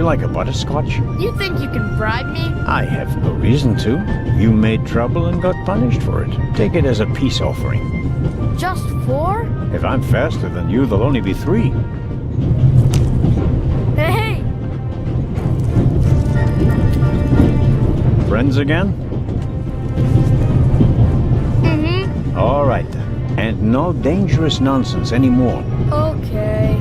like a butterscotch? You think you can bribe me? I have no reason to. You made trouble and got punished for it. Take it as a peace offering. Just 4? If I'm faster than you, there'll only be 3. Hey! Friends again? Mm-hmm. All right then. And no dangerous nonsense anymore. Okay.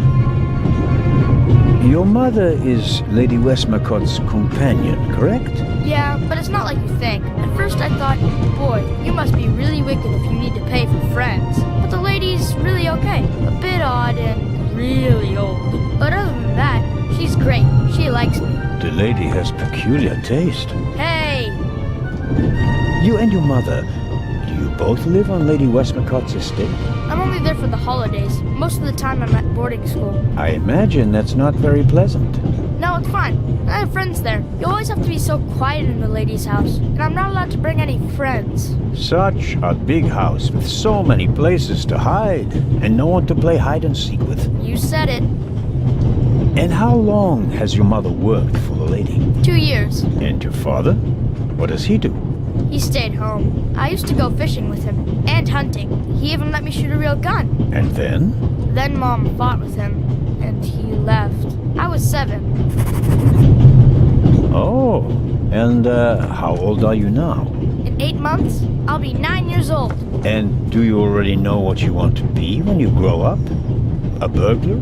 Your mother is Lady Westmacott's companion, correct? Yeah, but it's not like you think. At first I thought, boy, you must be really wicked if you need to pay for friends. But the lady's really okay. A bit odd and really old. But other than that, she's great. She likes me. The lady has peculiar taste. Hey! You and your mother, do you both live on Lady Westmacott's estate? I'm only there for the holidays. Most of the time I'm at boarding school. I imagine that's not very pleasant. No, it's fine. I have friends there. You always have to be so quiet in the lady's house. And I'm not allowed to bring any friends. Such a big house with so many places to hide and no one to play hide and seek with. You said it. And how long has your mother worked for the lady? 2 years. And your father? What does he do? He stayed home. I used to go fishing with him. And hunting. He even let me shoot a real gun. And then? Then Mom fought with him. And he left. I was 7. Oh. And how old are you now? In 8 months, I'll be 9 years old. And do you already know what you want to be when you grow up? A burglar?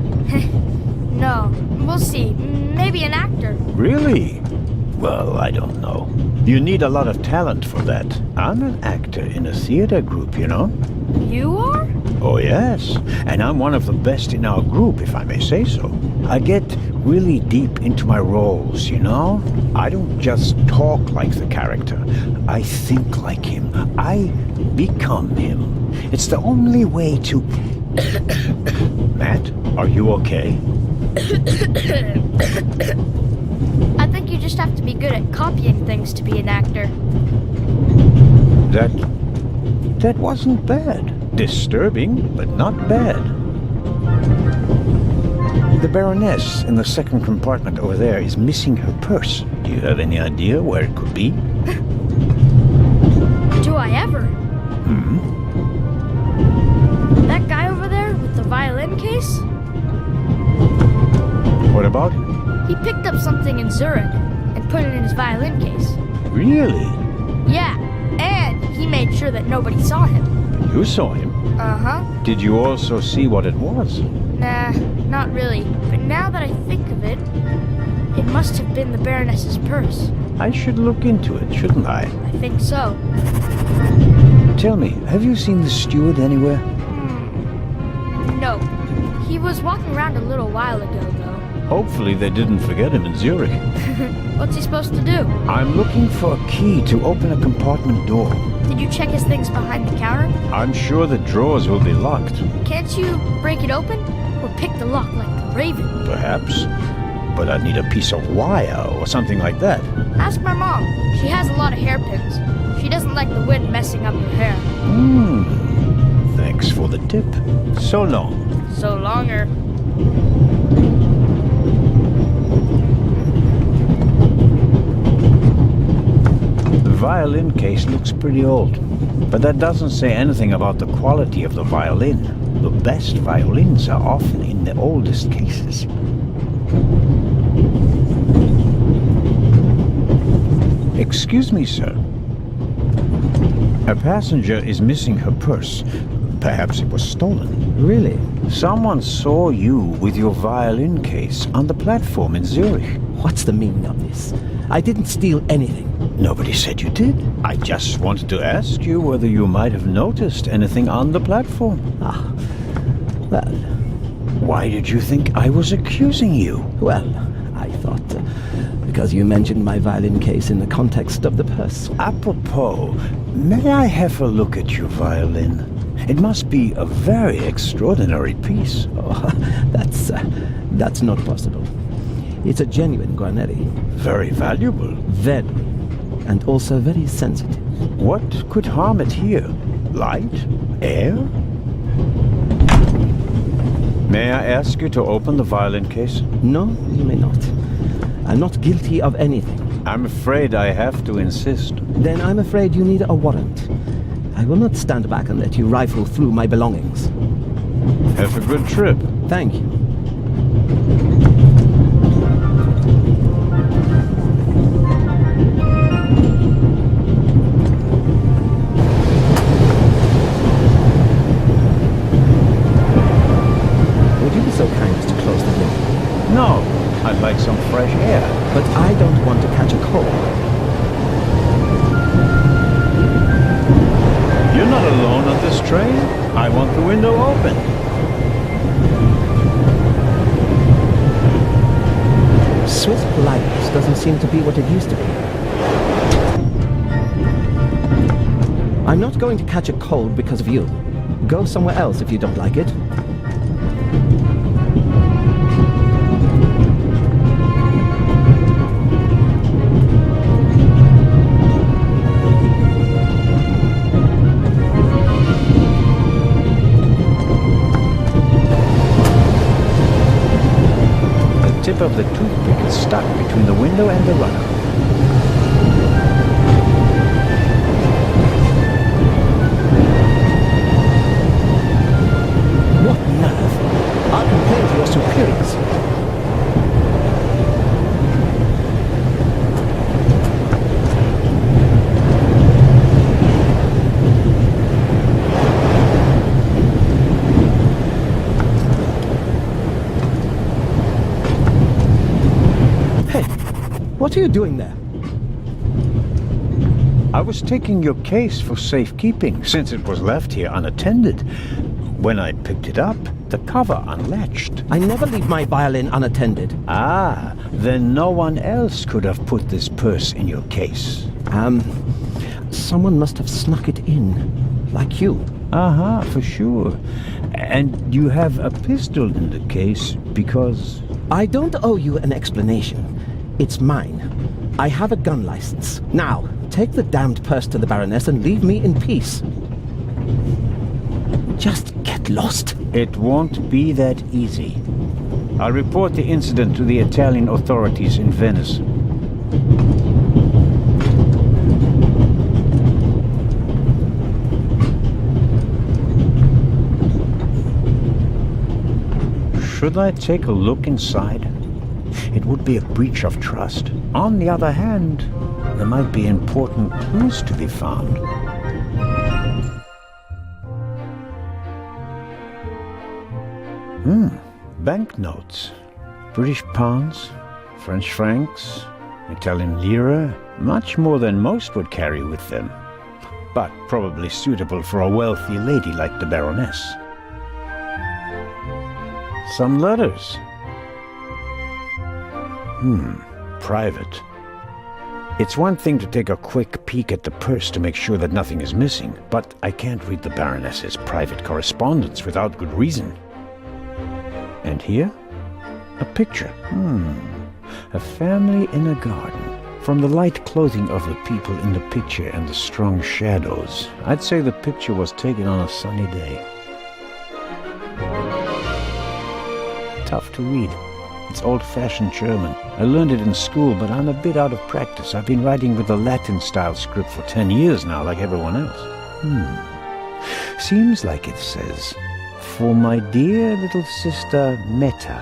No. We'll see. Maybe an actor. Really? Well, I don't know. You need a lot of talent for that. I'm an actor in a theater group, you know? You are? Oh, yes. And I'm one of the best in our group, if I may say so. I get really deep into my roles, you know? I don't just talk like the character. I think like him. I become him. It's the only way to... Matt, are you okay? I think you just have to be good at copying things to be an actor. That wasn't bad. Disturbing, but not bad. The Baroness in the second compartment over there is missing her purse. Do you have any idea where it could be? Do I ever? Hmm? That guy over there with the violin case? What about him? He picked up something in Zurich and put it in his violin case. Really? Yeah, and he made sure that nobody saw him. You saw him? Uh-huh. Did you also see what it was? Nah, not really. But now that I think of it, it must have been the Baroness's purse. I should look into it, shouldn't I? I think so. Tell me, have you seen the steward anywhere? No. He was walking around a little while ago, though. Hopefully they didn't forget him in Zurich. What's he supposed to do? I'm looking for a key to open a compartment door. Did you check his things behind the counter? I'm sure the drawers will be locked. Can't you break it open? Or pick the lock like the Raven? Perhaps. But I'd need a piece of wire or something like that. Ask my mom. She has a lot of hairpins. She doesn't like the wind messing up her hair. Thanks for the tip. So long. So longer. The violin case looks pretty old, but that doesn't say anything about the quality of the violin. The best violins are often in the oldest cases. Excuse me, sir. A passenger is missing her purse. Perhaps it was stolen. Really? Someone saw you with your violin case on the platform in Zurich. What's the meaning of this? I didn't steal anything. Nobody said you did. I just wanted to ask you whether you might have noticed anything on the platform. Ah, well... Why did you think I was accusing you? Well, I thought... because you mentioned my violin case in the context of the purse. Apropos, may I have a look at your violin? It must be a very extraordinary piece. Oh, that's not possible. It's a genuine Guarneri. Very valuable. Very. And also very sensitive. What could harm it here? Light? Air? May I ask you to open the violin case? No, you may not. I'm not guilty of anything. I'm afraid I have to insist. Then I'm afraid you need a warrant. I will not stand back and let you rifle through my belongings. Have a good trip. Thank you. Would you be so kind as to close the window? No, I'd like some fresh air. But I don't want to catch a cold. You're not alone on this train. I want the window open. Swiss politeness doesn't seem to be what it used to be. I'm not going to catch a cold because of you. Go somewhere else if you don't like it. The tip of the toothpick is stuck between the window and the runner. What nerve! I'll complain to your superiors. What are you doing there? I was taking your case for safekeeping, since it was left here unattended. When I picked it up, the cover unlatched. I never leave my violin unattended. Ah, then no one else could have put this purse in your case. Someone must have snuck it in, like you. For sure. And you have a pistol in the case because... I don't owe you an explanation. It's mine. I have a gun license. Now, take the damned purse to the Baroness and leave me in peace. Just get lost. It won't be that easy. I'll report the incident to the Italian authorities in Venice. Should I take a look inside? It would be a breach of trust. On the other hand, there might be important clues to be found. Banknotes. British pounds, French francs, Italian lira. Much more than most would carry with them. But probably suitable for a wealthy lady like the Baroness. Some letters. Private. It's one thing to take a quick peek at the purse to make sure that nothing is missing, but I can't read the Baroness's private correspondence without good reason. And here? A picture. A family in a garden. From the light clothing of the people in the picture and the strong shadows, I'd say the picture was taken on a sunny day. Tough to read. It's old-fashioned German. I learned it in school, but I'm a bit out of practice. I've been writing with the Latin-style script for 10 years now, like everyone else. Seems like it says, "For my dear little sister Meta,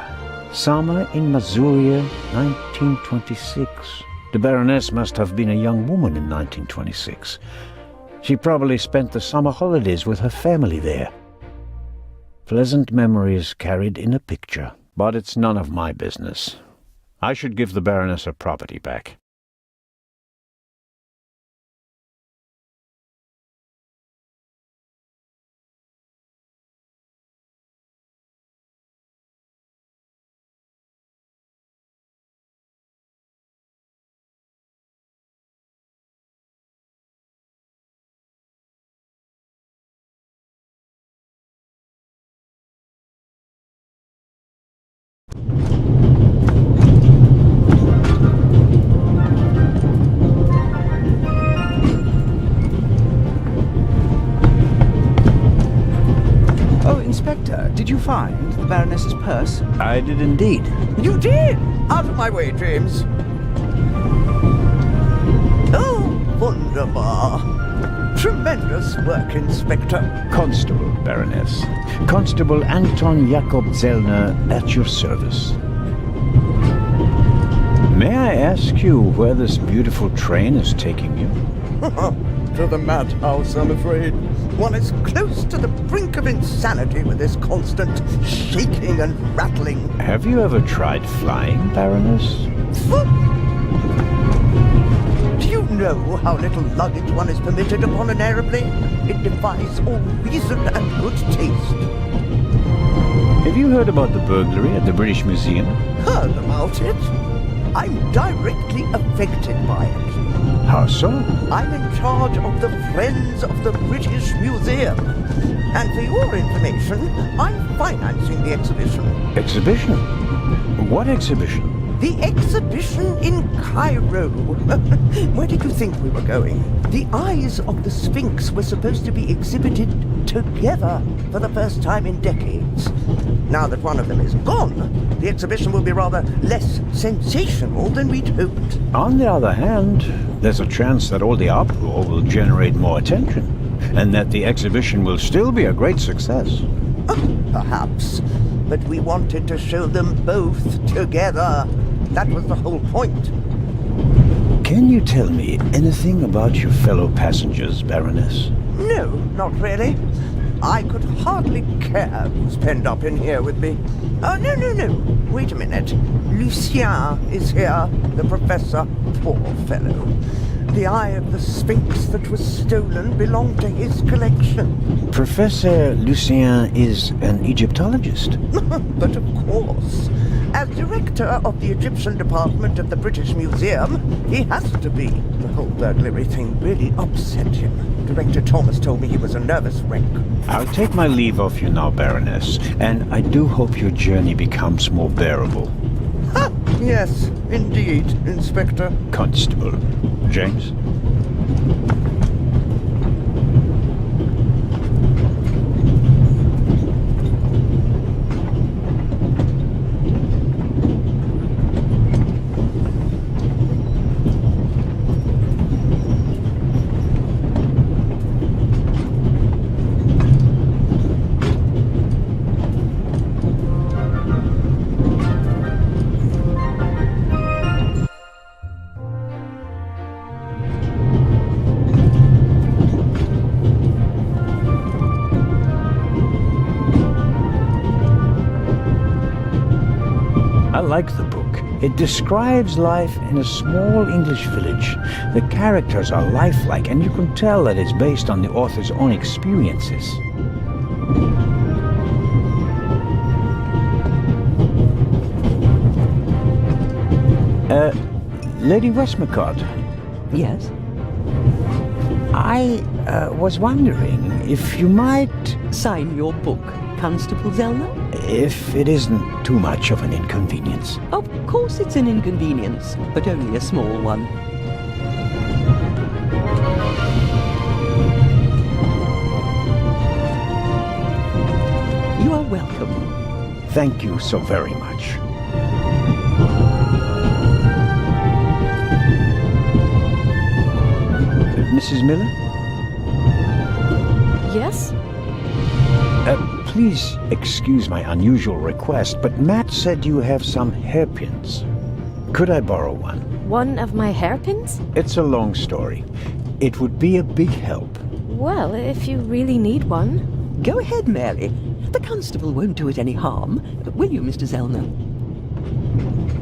summer in Masuria, 1926. The Baroness must have been a young woman in 1926. She probably spent the summer holidays with her family there. Pleasant memories carried in a picture. But it's none of my business. I should give the Baroness her property back." Inspector, did you find the Baroness's purse? I did indeed. You did? Out of my way, James. Marvelous work, Inspector. Constable, Baroness. Constable Anton Jakob Zellner at your service. May I ask you where this beautiful train is taking you? To the madhouse, I'm afraid. One is close to the brink of insanity with this constant shaking and rattling. Have you ever tried flying, Baroness? Do you know how little luggage one is permitted upon an aeroplane? It defies all reason and good taste. Have you heard about the burglary at the British Museum? Heard about it? I'm directly affected by it. How so? I'm in charge of the Friends of the British Museum. And for your information, I'm financing the exhibition. Exhibition? What exhibition? The exhibition in Cairo. Where did you think we were going? The eyes of the Sphinx were supposed to be exhibited together for the first time in decades. Now that one of them is gone, the exhibition will be rather less sensational than we'd hoped. On the other hand, there's a chance that all the uproar will generate more attention, and that the exhibition will still be a great success. Perhaps. But we wanted to show them both together. That was the whole point. Can you tell me anything about your fellow passengers, Baroness? No, not really. I could hardly care who's penned up in here with me. Oh, no. Wait a minute. Lucien is here, the professor. Poor fellow. The eye of the Sphinx that was stolen belonged to his collection. Professor Lucien is an Egyptologist. But of course. As director of the Egyptian department of the British Museum, he has to be. The whole burglary thing really upset him. Director Thomas told me he was a nervous wreck. I'll take my leave of you now, Baroness, and I do hope your journey becomes more bearable. Ah, yes, indeed, Inspector. Constable. James? I like the book. It describes life in a small English village. The characters are lifelike, and you can tell that it's based on the author's own experiences. Lady Westmacott. Yes? I was wondering if you might... Sign your book, Constable Zellner? If it isn't too much of an inconvenience. Of course it's an inconvenience, but only a small one. You are welcome. Thank you so very much. Mrs. Miller? Yes? Please excuse my unusual request, but Matt said you have some hairpins. Could I borrow one? One of my hairpins? It's a long story. It would be a big help. Well, if you really need one. Go ahead, Mary. The constable won't do it any harm. Will you, Mr. Zellner?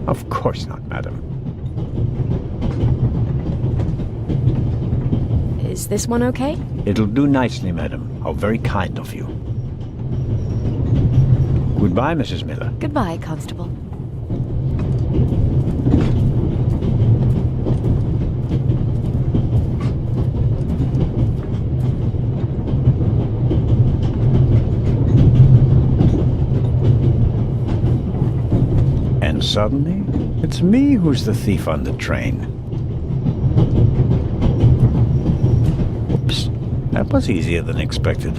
Of course not, madam. Is this one okay? It'll do nicely, madam. How very kind of you. Goodbye, Mrs. Miller. Goodbye, Constable. And suddenly, it's me who's the thief on the train. Oops, that was easier than expected.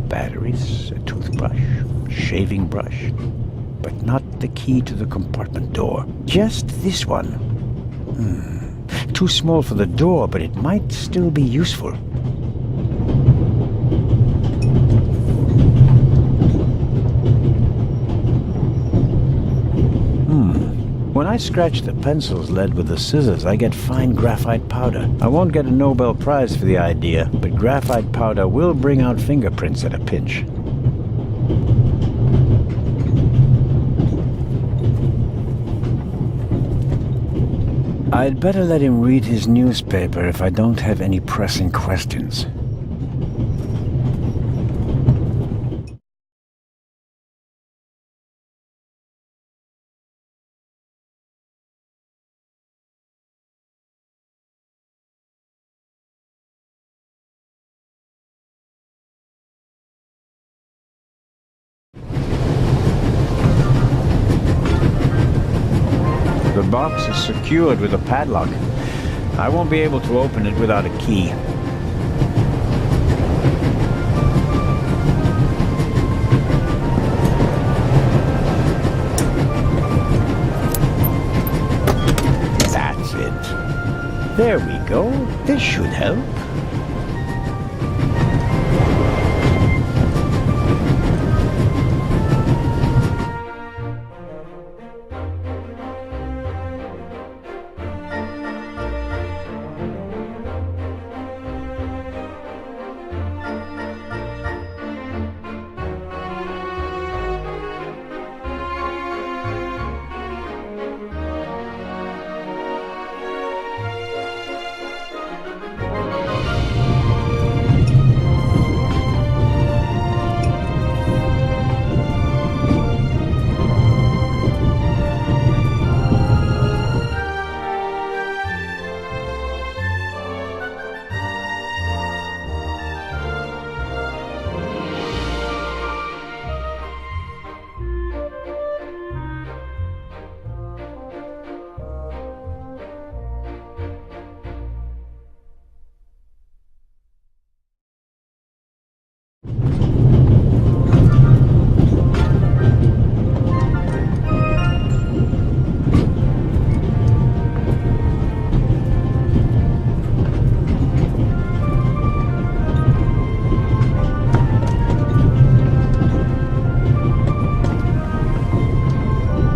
Batteries, a toothbrush, shaving brush, but not the key to the compartment door. Just this one. Too small for the door, but it might still be useful. When I scratch the pencil's lead with the scissors, I get fine graphite powder. I won't get a Nobel Prize for the idea, but graphite powder will bring out fingerprints at a pinch. I'd better let him read his newspaper if I don't have any pressing questions. The box is secured with a padlock. I won't be able to open it without a key. That's it. There we go. This should help.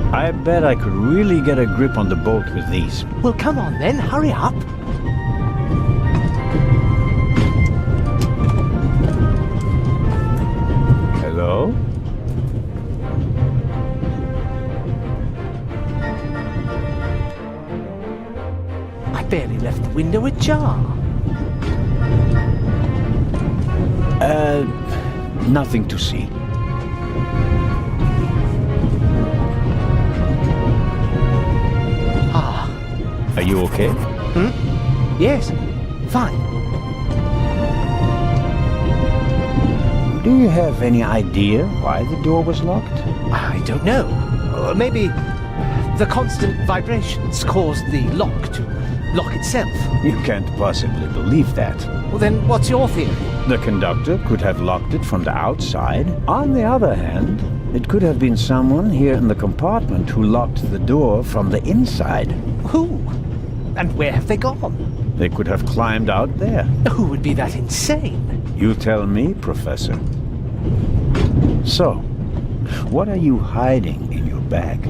I bet I could really get a grip on the bolt with these. Well, come on then, hurry up. Hello? I barely left the window ajar. Nothing to see. Are you okay? Yes, fine. Do you have any idea why the door was locked? I don't know. Maybe the constant vibrations caused the lock to lock itself. You can't possibly believe that. Well, then what's your theory? The conductor could have locked it from the outside. On the other hand, it could have been someone here in the compartment who locked the door from the inside. Who? And where have they gone? They could have climbed out there. Who would be that insane? You tell me, Professor. So, what are you hiding in your bag?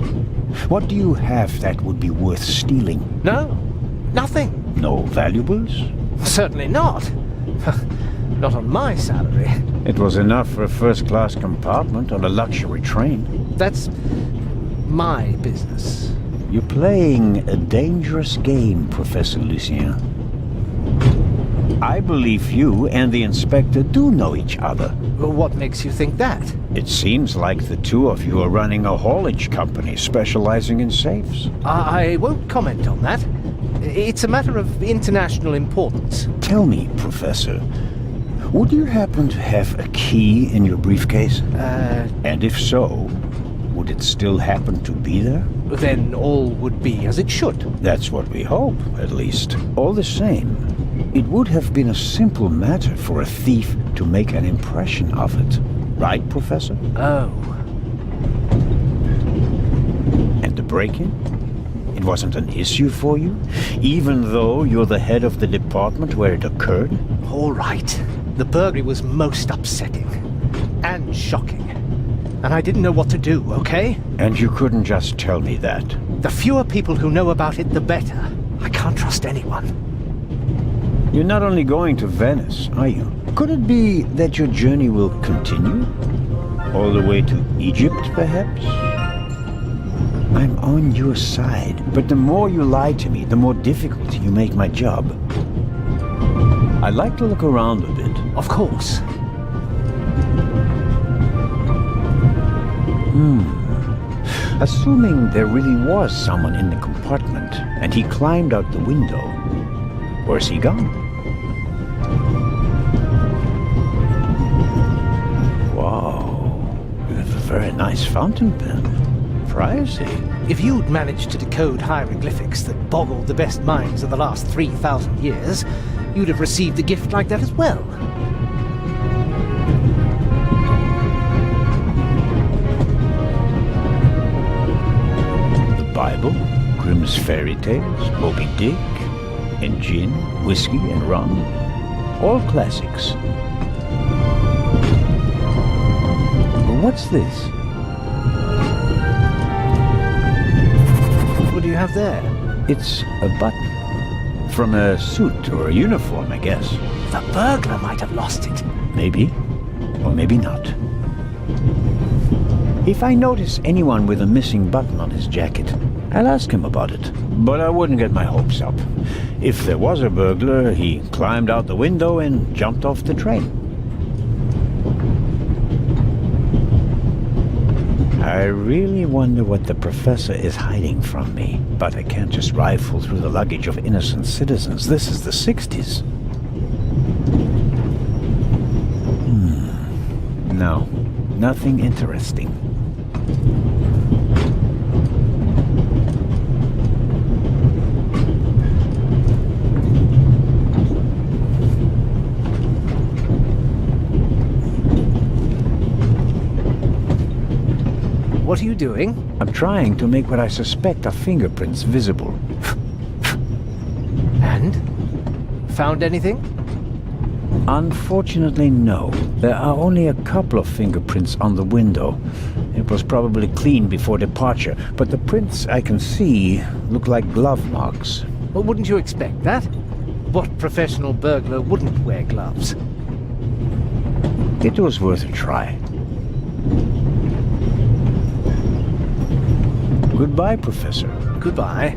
What do you have that would be worth stealing? No, nothing. No valuables? Certainly not. Not on my salary. It was enough for a first-class compartment on a luxury train. That's my business. You're playing a dangerous game, Professor Lucien. I believe you and the inspector do know each other. What makes you think that? It seems like the two of you are running a haulage company specializing in safes. I won't comment on that. It's a matter of international importance. Tell me, Professor, would you happen to have a key in your briefcase? And if so, would it still happen to be there? Then all would be as it should. That's what we hope, at least. All the same, it would have been a simple matter for a thief to make an impression of it. Right, Professor? Oh. And the break-in? It wasn't an issue for you, even though you're the head of the department where it occurred? All right. The burglary was most upsetting. And shocking. And I didn't know what to do, okay? And you couldn't just tell me that. The fewer people who know about it, the better. I can't trust anyone. You're not only going to Venice, are you? Could it be that your journey will continue? All the way to Egypt, perhaps? I'm on your side, but the more you lie to me, the more difficult you make my job. I'd like to look around a bit. Of course. Assuming there really was someone in the compartment, and he climbed out the window, where's he gone? Wow, you have a very nice fountain pen. Pricey. If you'd managed to decode hieroglyphics that boggled the best minds of the last 3,000 years, you'd have received a gift like that as well. Bible, Grimm's Fairy Tales, Moby Dick, and gin, whiskey, and rum. All classics. What's this? What do you have there? It's a button. From a suit or a uniform, I guess. The burglar might have lost it. Maybe. Or maybe not. If I notice anyone with a missing button on his jacket, I'll ask him about it. But I wouldn't get my hopes up. If there was a burglar, he climbed out the window and jumped off the train. I really wonder what the professor is hiding from me. But I can't just rifle through the luggage of innocent citizens. This is the 60s. No, nothing interesting. What are you doing? I'm trying to make what I suspect are fingerprints visible. And? Found anything? Unfortunately, no. There are only a couple of fingerprints on the window. It was probably cleaned before departure, but the prints I can see look like glove marks. Well, wouldn't you expect that? What professional burglar wouldn't wear gloves? It was worth a try. Goodbye, Professor. Goodbye.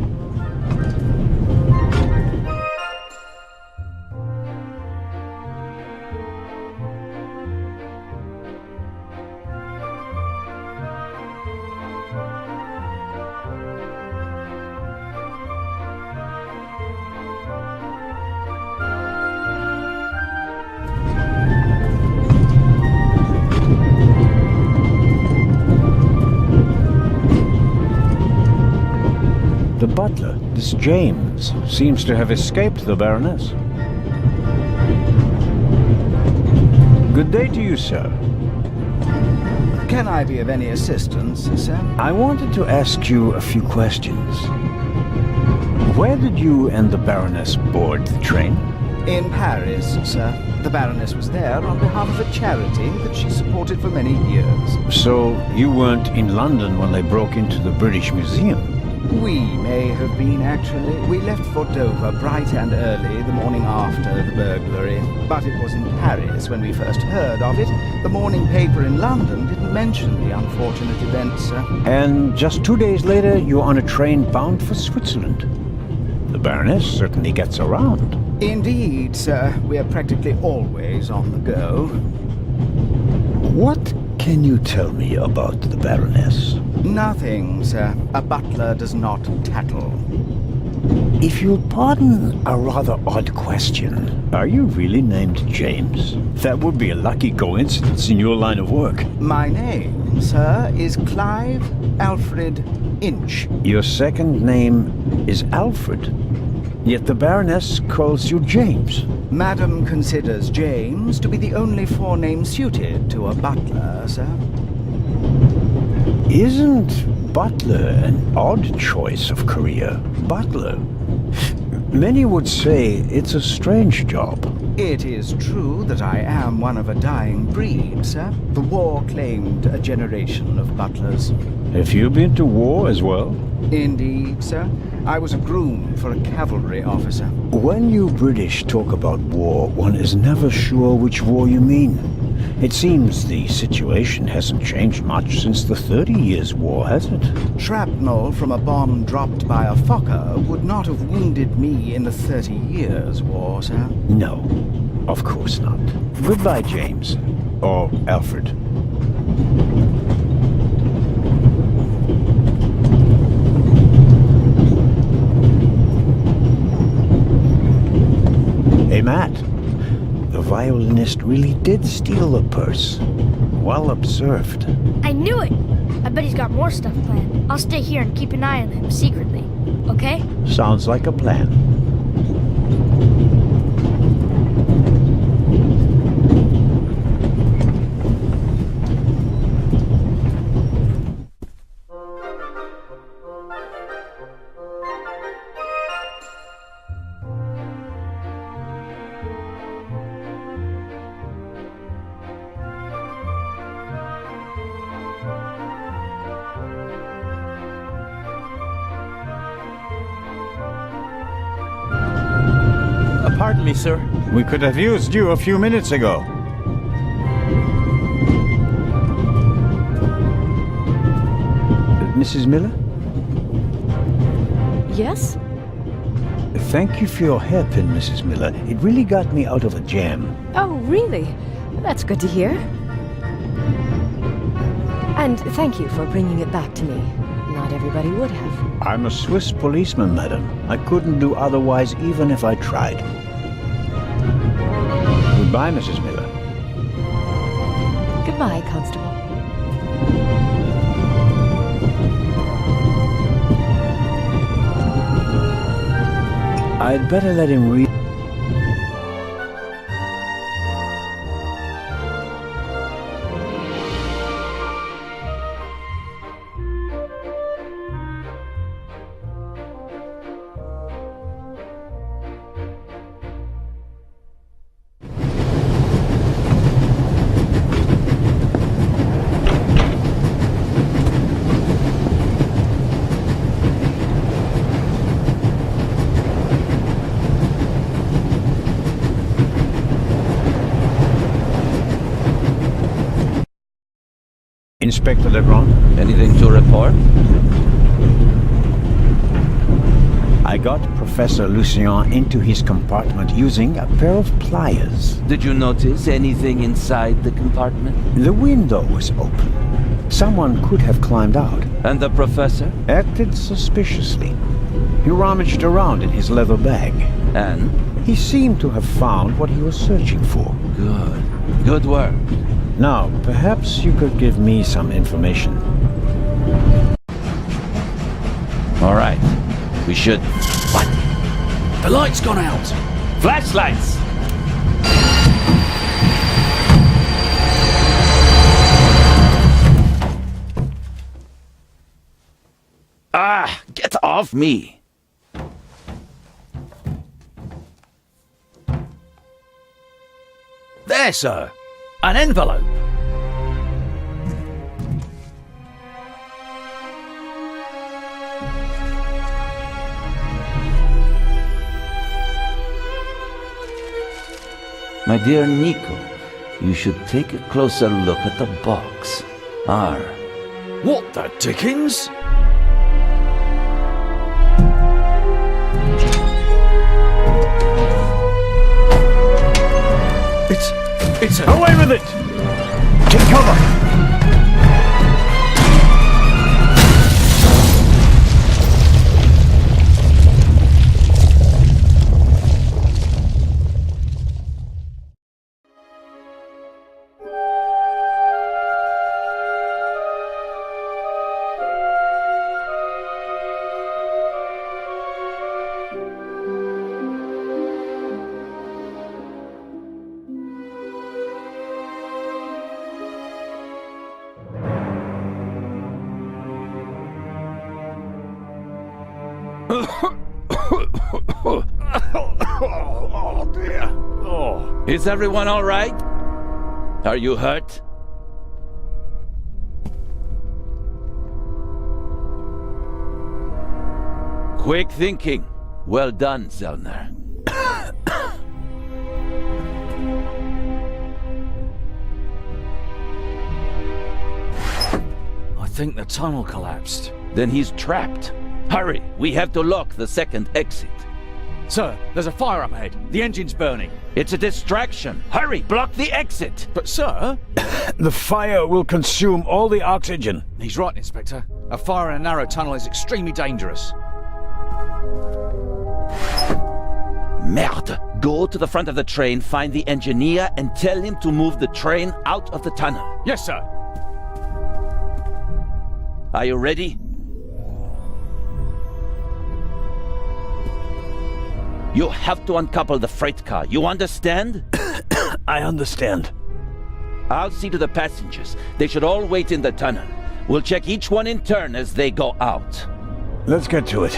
The butler, this James, seems to have escaped the Baroness. Good day to you, sir. Can I be of any assistance, sir? I wanted to ask you a few questions. Where did you and the Baroness board the train? In Paris, sir. The Baroness was there on behalf of a charity that she supported for many years. So you weren't in London when they broke into the British Museum? We may have been, actually. We left for Dover bright and early the morning after the burglary. But it was in Paris when we first heard of it. The morning paper in London didn't mention the unfortunate event, sir. And just 2 days later, you're on a train bound for Switzerland. The Baroness certainly gets around. Indeed, sir. We are practically always on the go. What can you tell me about the Baroness? Nothing, sir. A butler does not tattle. If you'll pardon a rather odd question, are you really named James? That would be a lucky coincidence in your line of work. My name, sir, is Clive Alfred Inch. Your second name is Alfred, yet the Baroness calls you James. Madam considers James to be the only forename suited to a butler, sir. Isn't Butler, an odd choice of career. Butler. Many would say it's a strange job. It is true that I am one of a dying breed, sir. The war claimed a generation of butlers. Have you been to war as well? Indeed, sir. I was a groom for a cavalry officer. When you British talk about war, one is never sure which war you mean. It seems the situation hasn't changed much since the 30 Years' War, has it? Shrapnel from a bomb dropped by a Fokker would not have wounded me in the 30 Years' War, sir. No, of course not. Goodbye, James. Or Alfred. Hey, Matt. The violinist really did steal a purse. Well observed. I knew it! I bet he's got more stuff planned. I'll stay here and keep an eye on him secretly. Okay? Sounds like a plan. Pardon me, sir. We could have used you a few minutes ago. Mrs. Miller? Yes? Thank you for your hairpin, Mrs. Miller. It really got me out of a jam. Oh, really? That's good to hear. And thank you for bringing it back to me. Not everybody would have. I'm a Swiss policeman, madam. I couldn't do otherwise even if I tried. Goodbye, Mrs. Miller. Goodbye, Constable. I'd better let him read. Inspector Legrand? Anything to report? I got Professor Lucien into his compartment using a pair of pliers. Did you notice anything inside the compartment? The window was open. Someone could have climbed out. And the professor? Acted suspiciously. He rummaged around in his leather bag. And? He seemed to have found what he was searching for. Good. Good work. Now, perhaps you could give me some information. All right. We should... What? The light's gone out! Flashlights! Ah! Get off me! There, sir! An envelope! My dear Nico, you should take a closer look at the box. R. What the dickens? It's a... Away with it! Take cover! Oh, dear. Oh. Is everyone all right? Are you hurt? Quick thinking. Well done, Zellner. I think the tunnel collapsed. Then he's trapped. Hurry, we have to lock the second exit. Sir, there's a fire up ahead. The engine's burning. It's a distraction. Hurry, block the exit. But sir... The fire will consume all the oxygen. He's right, Inspector. A fire in a narrow tunnel is extremely dangerous. Merde! Go to the front of the train, find the engineer, and tell him to move the train out of the tunnel. Yes, sir. Are you ready? You have to uncouple the freight car. You understand? I understand. I'll see to the passengers. They should all wait in the tunnel. We'll check each one in turn as they go out. Let's get to it.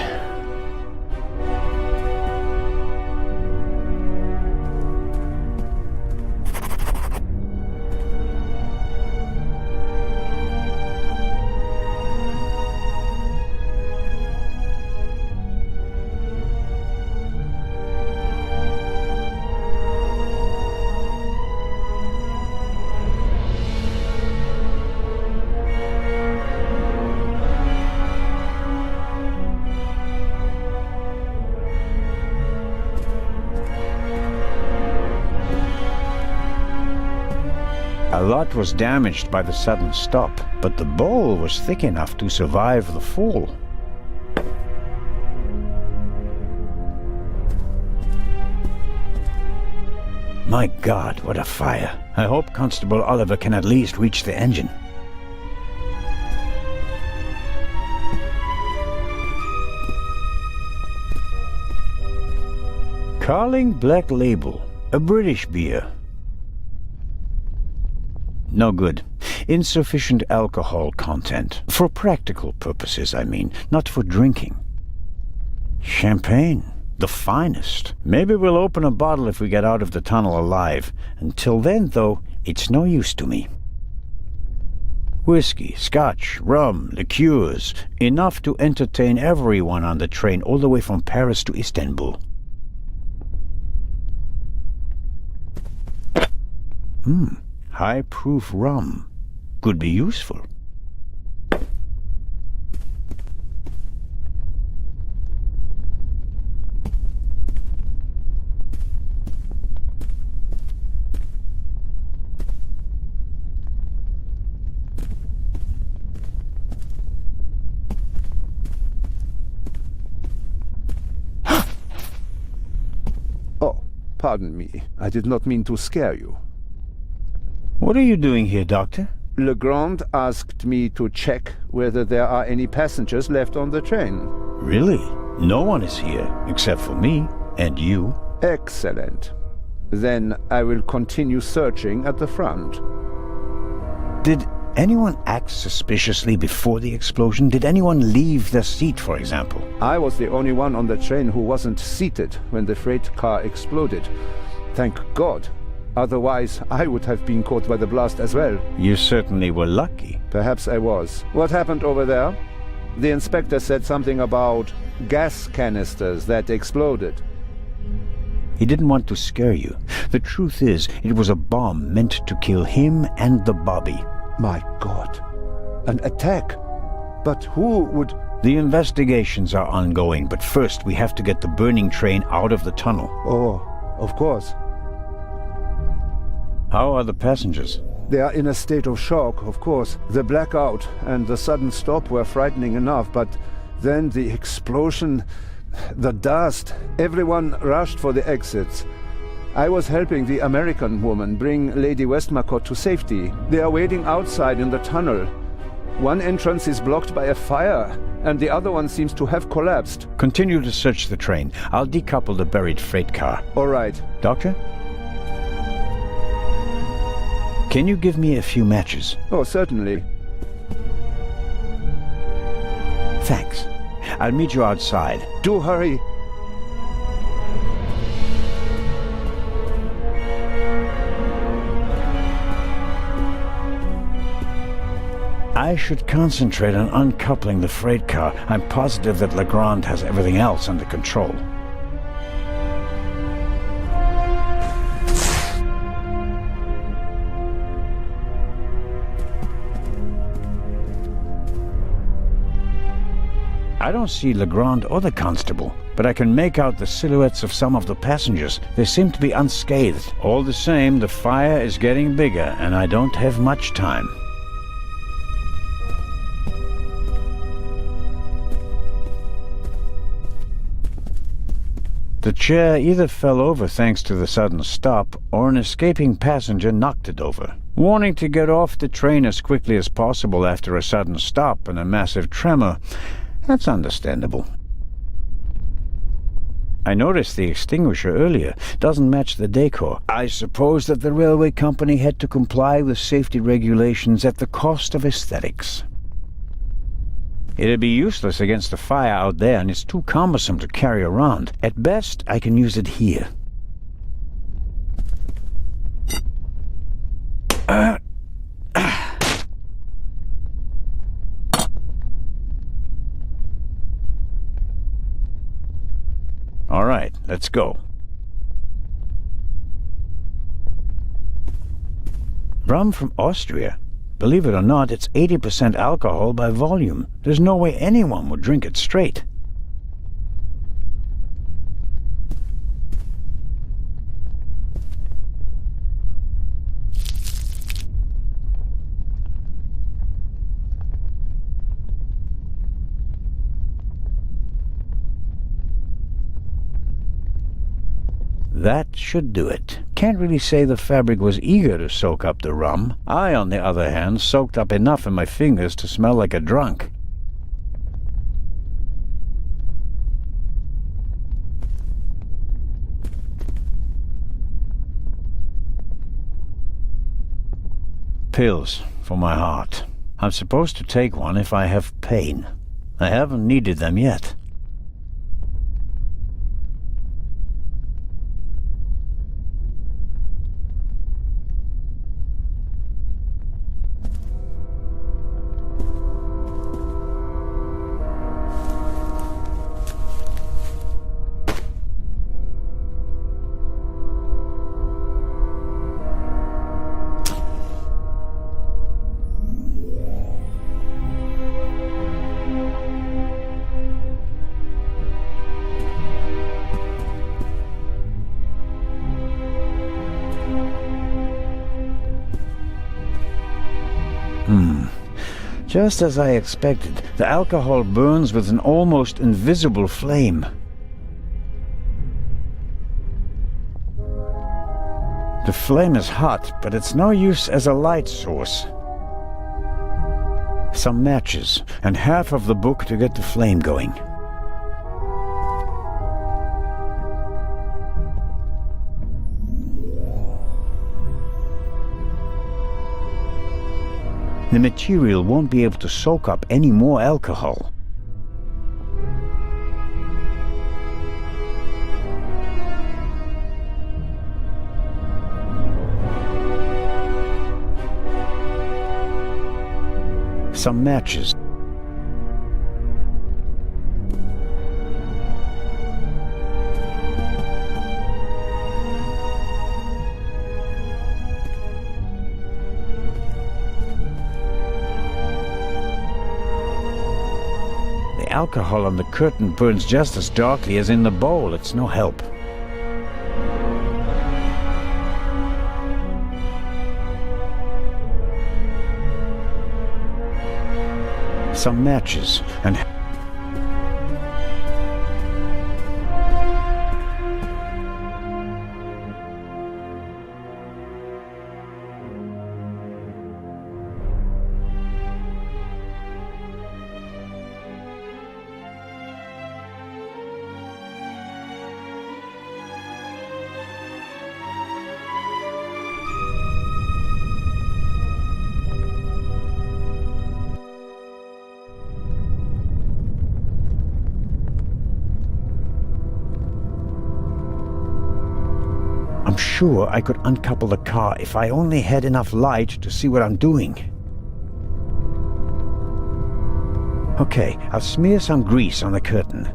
A lot was damaged by the sudden stop, but the bowl was thick enough to survive the fall. My God, what a fire. I hope Constable Oliver can at least reach the engine. Carling Black Label, a British beer. No good. Insufficient alcohol content. For practical purposes, I mean, not for drinking. Champagne. The finest. Maybe we'll open a bottle if we get out of the tunnel alive. Until then, though, it's no use to me. Whiskey, scotch, rum, liqueurs. Enough to entertain everyone on the train all the way from Paris to Istanbul. High-proof rum. Could be useful. Oh, pardon me. I did not mean to scare you. What are you doing here, Doctor? Legrand asked me to check whether there are any passengers left on the train. Really? No one is here, except for me and you. Excellent. Then I will continue searching at the front. Did anyone act suspiciously before the explosion? Did anyone leave their seat, for example? I was the only one on the train who wasn't seated when the freight car exploded. Thank God. Otherwise, I would have been caught by the blast as well. You certainly were lucky. Perhaps I was. What happened over there? The inspector said something about gas canisters that exploded. He didn't want to scare you. The truth is, it was a bomb meant to kill him and the Bobby. My God. An attack? But who would... The investigations are ongoing, but first we have to get the burning train out of the tunnel. Oh, of course. How are the passengers? They are in a state of shock, of course. The blackout and the sudden stop were frightening enough, but then the explosion, the dust, everyone rushed for the exits. I was helping the American woman bring Lady Westmacott to safety. They are waiting outside in the tunnel. One entrance is blocked by a fire, and the other one seems to have collapsed. Continue to search the train. I'll decouple the buried freight car. All right. Doctor? Can you give me a few matches? Oh, certainly. Thanks. I'll meet you outside. Do hurry. I should concentrate on uncoupling the freight car. I'm positive that Legrand has everything else under control. I don't see Legrand or the constable, but I can make out the silhouettes of some of the passengers. They seem to be unscathed. All the same, the fire is getting bigger, and I don't have much time. The chair either fell over thanks to the sudden stop, or an escaping passenger knocked it over. Wanting to get off the train as quickly as possible after a sudden stop and a massive tremor, that's understandable. I noticed the extinguisher earlier. Doesn't match the decor. I suppose that the railway company had to comply with safety regulations at the cost of aesthetics. It'd be useless against the fire out there, and it's too cumbersome to carry around. At best, I can use it here. All right, let's go. Rum from Austria. Believe it or not, it's 80% alcohol by volume. There's no way anyone would drink it straight. That should do it. Can't really say the fabric was eager to soak up the rum. I, on the other hand, soaked up enough in my fingers to smell like a drunk. Pills for my heart. I'm supposed to take one if I have pain. I haven't needed them yet. Just as I expected, the alcohol burns with an almost invisible flame. The flame is hot, but it's no use as a light source. Some matches, and half of the book to get the flame going. The material won't be able to soak up any more alcohol. Some matches. Alcohol on the curtain burns just as darkly as in the bowl. It's no help. Some matches and I'm sure I could uncouple the car if I only had enough light to see what I'm doing. Okay, I'll smear some grease on the curtain.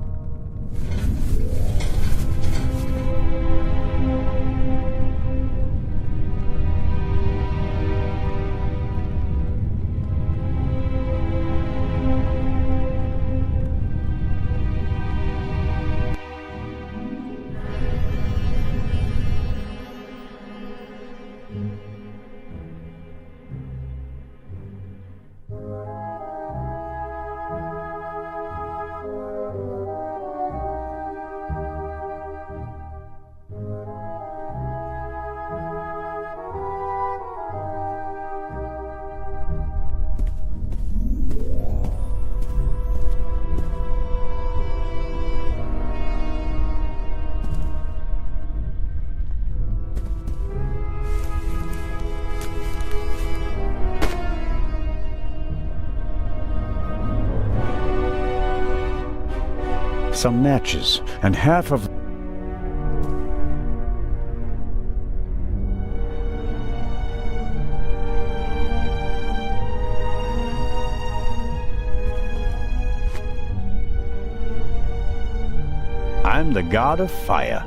Some matches, and half of... I'm the god of fire.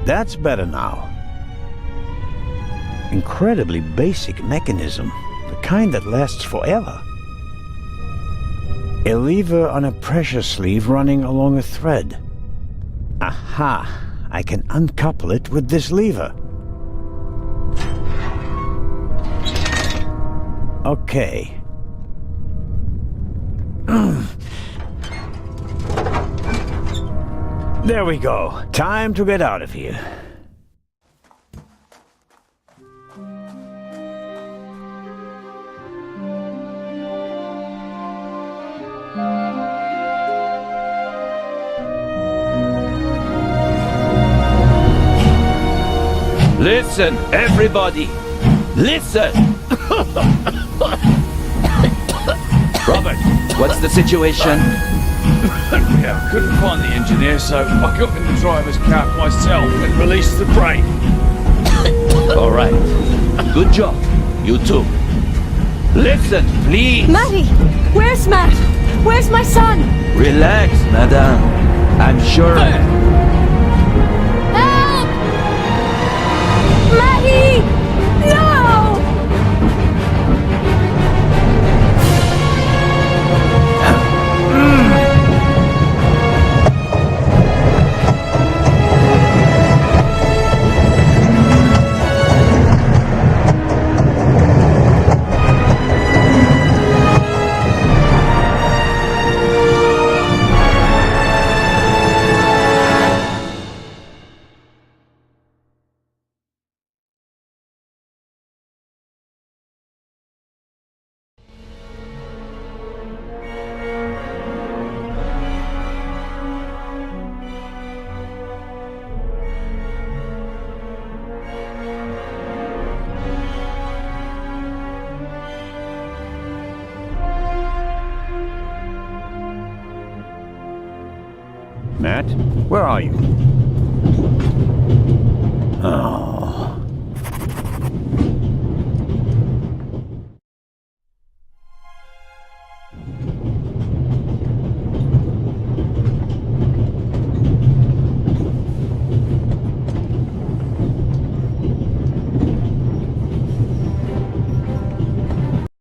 That's better now. Incredibly basic mechanism, the kind that lasts forever. A lever on a pressure sleeve running along a thread. Aha! I can uncouple it with this lever. Okay. There we go. Time to get out of here. Listen, everybody! Listen! Robert, what's the situation? Yeah, couldn't find the engineer, so I got in the driver's cab myself and released the brake. All right. Good job. You too. Listen, please. Matty! Where's Matt? Where's my son? Relax, madame. I'm sure... Help! Matty! No! Matt, where are you? Oh.